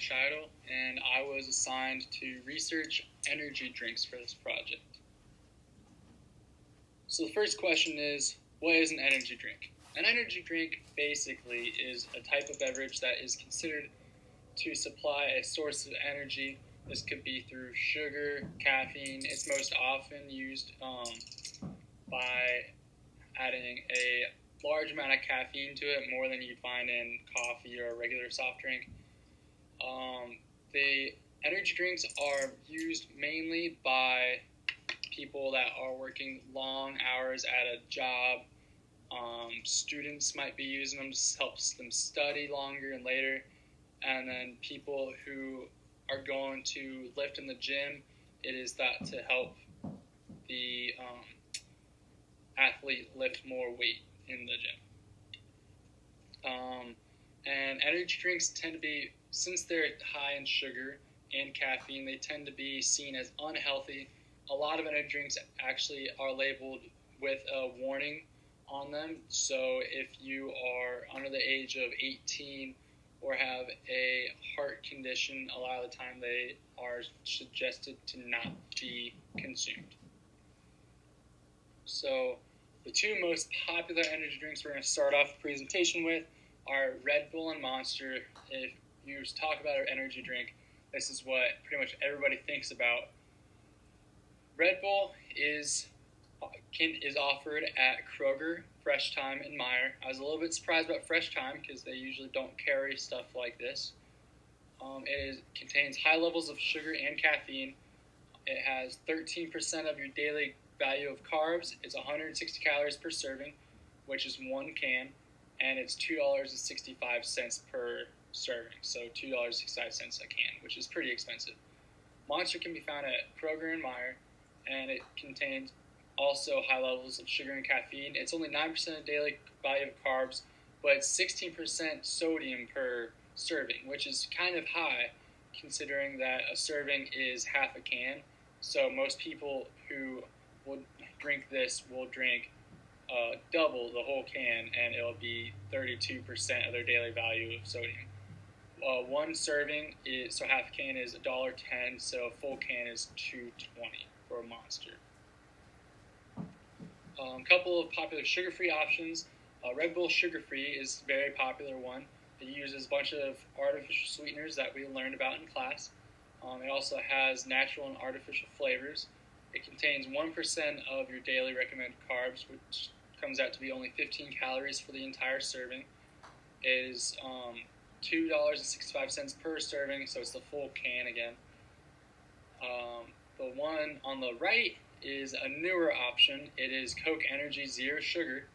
Scheidel, and I was assigned to research energy drinks for this project. So the first question is, what is an energy drink? An energy drink basically is a type of beverage that is considered to supply a source of energy. This could be through sugar, caffeine. It's most often used by adding a large amount of caffeine to it, more than you'd find in coffee or a regular soft drink. The energy drinks are used mainly by people that are working long hours at a job. Students might be using them to help them study longer and later. And then people who are going to lift in the gym, it is that to help the athlete lift more weight in the gym. And energy drinks tend to be, since they're high in sugar and caffeine, they tend to be seen as unhealthy. A lot of energy drinks actually are labeled with a warning on them. So if you are under the age of 18 or have a heart condition, a lot of the time they are suggested to not be consumed. So the two most popular energy drinks we're going to start off the presentation with are Red Bull and Monster. If you talk about an energy drink, this is what pretty much everybody thinks about. Red Bull is offered at Kroger, Fresh Time, and Meijer. I was a little bit surprised about Fresh Time because they usually don't carry stuff like this. It contains high levels of sugar and caffeine. It has 13% of your daily value of carbs. It's 160 calories per serving, which is one can, and it's $2.65 per serving, so $2.65 a can, which is pretty expensive. Monster can be found at Kroger and Meijer, and it contains also high levels of sugar and caffeine. It's only 9% of daily value of carbs, but it's 16% sodium per serving, which is kind of high considering that a serving is half a can. So most people who will drink this will drink double the whole can, and it'll be 32% of their daily value of sodium. One serving is, so half a can is $1.10, so a full can is $2.20 for a Monster. A couple of popular sugar-free options. Red Bull sugar-free is a very popular one. It uses a bunch of artificial sweeteners that we learned about in class. It also has natural and artificial flavors. It contains 1% of your daily recommended carbs, which comes out to be only 15 calories for the entire serving. It is $2.65 per serving, so it's the full can again. The one on the right is a newer option. It is Coke Energy Zero Sugar.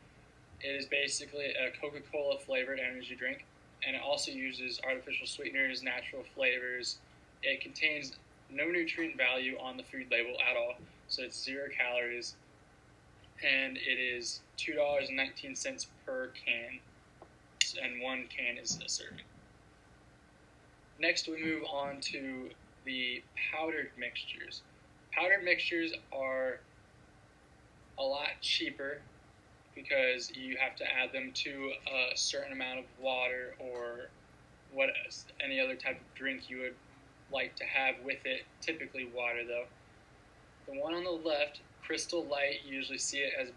It is basically a Coca-Cola flavored energy drink, and it also uses artificial sweeteners, natural flavors. It contains no nutrient value on the food label at all, so it's 0 calories, and it is $2.19 per can, and one can is a serving. Next, we move on to the powdered mixtures. Powdered mixtures are a lot cheaper because you have to add them to a certain amount of water or what any other type of drink you would like to have with it, typically water though. The one on the left, Crystal Light, you usually see it as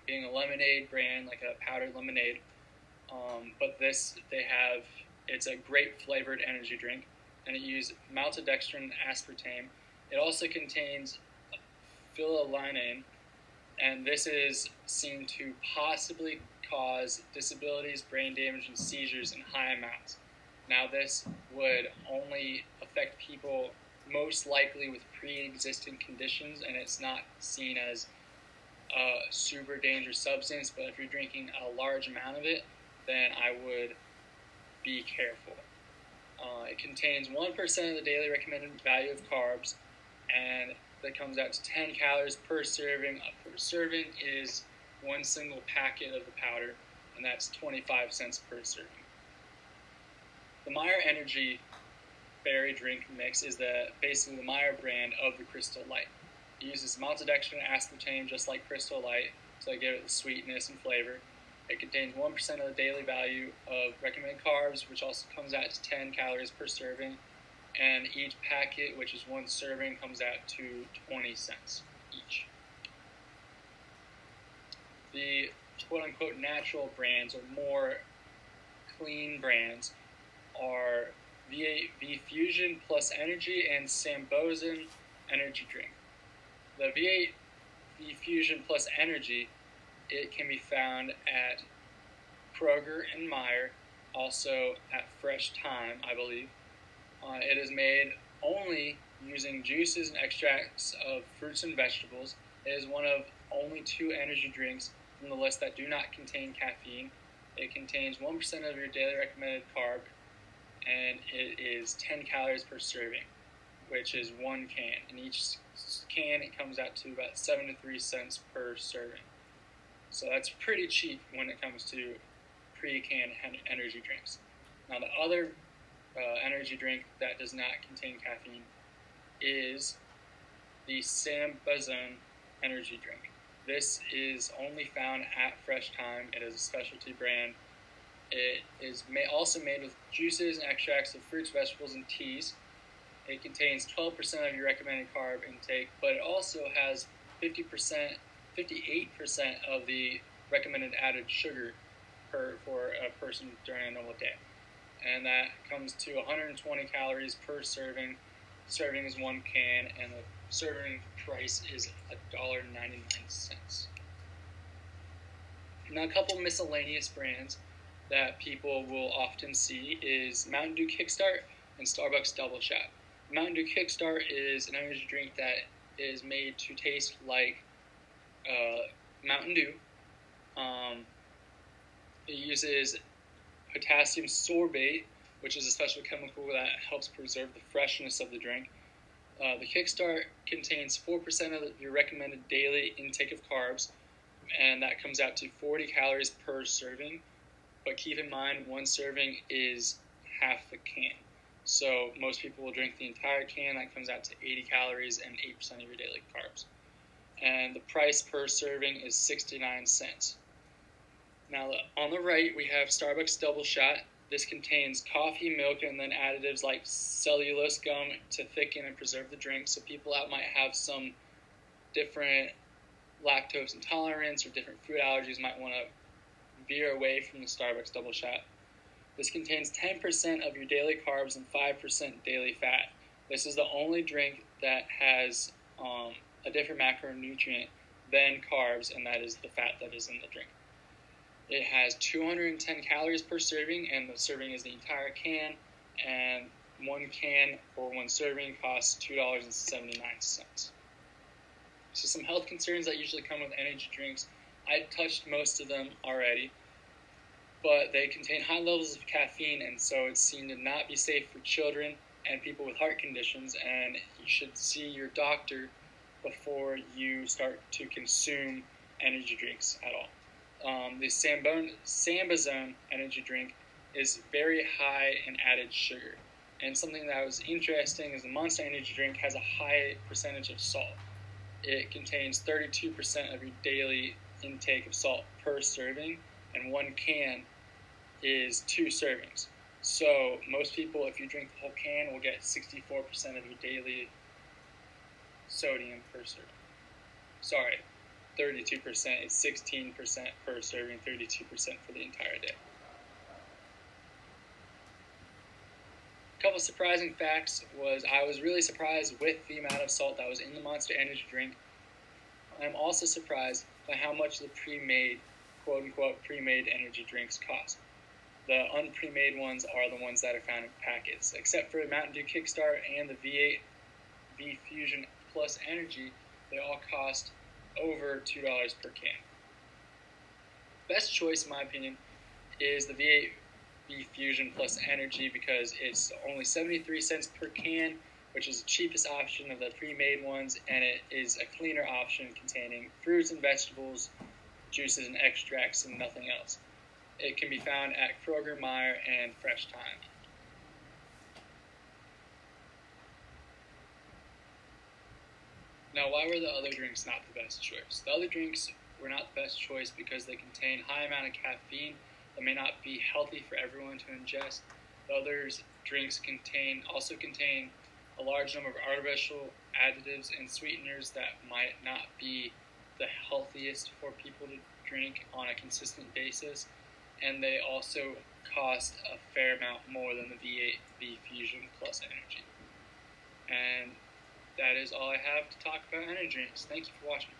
being a lemonade brand, like a powdered lemonade. But it's a grape flavored energy drink, and it uses maltodextrin and aspartame. It also contains phenylalanine, and this is seen to possibly cause disabilities, brain damage, and seizures in high amounts. Now, this would only affect people most likely with pre-existing conditions, and it's not seen as a super dangerous substance, but if you're drinking a large amount of it, then I would be careful. It contains 1% of the daily recommended value of carbs, and that comes out to 10 calories per serving. Per serving is one single packet of the powder, and that's 25 cents per serving. The Meijer Energy Berry Drink Mix is basically the Meijer brand of the Crystal Light. It uses maltodextrin and aspartame just like Crystal Light, so they give it the sweetness and flavor. It contains 1% of the daily value of recommended carbs, which also comes out to 10 calories per serving. And each packet, which is one serving, comes out to 20 cents each. The quote-unquote natural brands, or more clean brands, are V8 V Fusion Plus Energy and Sambozen Energy Drink. The V8 V Fusion Plus Energy, it can be found at Kroger and Meijer, also at Fresh Thyme, I believe. It is made only using juices and extracts of fruits and vegetables. It is one of only 2 energy drinks from the list that do not contain caffeine. It contains 1% of your daily recommended carb, and it is 10 calories per serving, which is 1 can. In each can, it comes out to about 7 to 3 cents per serving. So that's pretty cheap when it comes to pre-canned energy drinks. Now, the other energy drink that does not contain caffeine is the Sambozen energy drink. This is only found at Fresh Thyme. It is a specialty brand. It is also made with juices and extracts of fruits, vegetables, and teas. It contains 12% of your recommended carb intake, but it also has 58% of the recommended added sugar for a person during a normal day. And that comes to 120 calories per serving. Serving is 1 can, and the serving price is $1.99. Now, a couple miscellaneous brands that people will often see is Mountain Dew Kickstart and Starbucks Double Shot. Mountain Dew Kickstart is an energy drink that is made to taste like Mountain Dew. It uses potassium sorbate, which is a special chemical that helps preserve the freshness of the drink. The Kickstart contains 4% of your recommended daily intake of carbs, and that comes out to 40 calories per serving. But keep in mind, 1 serving is half the can. So most people will drink the entire can. That comes out to 80 calories and 8% of your daily carbs. And the price per serving is 69 cents. Now, on the right, we have Starbucks Double Shot. This contains coffee, milk, and then additives like cellulose gum to thicken and preserve the drink. So people that might have some different lactose intolerance or different food allergies might want to veer away from the Starbucks Double Shot. This contains 10% of your daily carbs and 5% daily fat. This is the only drink that has a different macronutrient than carbs, and that is the fat that is in the drink. It has 210 calories per serving, and the serving is the entire can, and 1 can or 1 serving costs $2.79. So some health concerns that usually come with energy drinks. I touched most of them already, but they contain high levels of caffeine, and so it's seen to not be safe for children and people with heart conditions, and you should see your doctor before you start to consume energy drinks at all. The Sambozen energy drink is very high in added sugar. And something that was interesting is the Monster energy drink has a high percentage of salt. It contains 32% of your daily intake of salt per serving, and 1 can is 2 servings. So most people, if you drink the whole can, will get 64% of your daily sodium per serving. Sorry, 32%. It's 16% per serving, 32% for the entire day. A couple surprising facts was I was really surprised with the amount of salt that was in the Monster Energy drink. I'm also surprised by how much the pre-made, quote-unquote, pre-made energy drinks cost. The unpre-made ones are the ones that are found in packets. Except for Mountain Dew Kickstart and the V8 V Fusion Plus Energy, they all cost over $2 per can. Best choice, in my opinion, is the V8 V Fusion Plus Energy because it's only 73 cents per can, which is the cheapest option of the pre-made ones, and it is a cleaner option containing fruits and vegetables, juices and extracts, and nothing else. It can be found at Kroger, Meijer, and Fresh Thyme. Now, why were the other drinks not the best choice? The other drinks were not the best choice because they contain high amount of caffeine that may not be healthy for everyone to ingest. The others drinks also contain a large number of artificial additives and sweeteners that might not be the healthiest for people to drink on a consistent basis, and they also cost a fair amount more than the V8 V Fusion Plus Energy. And that is all I have to talk about energy drinks. Thank you for watching.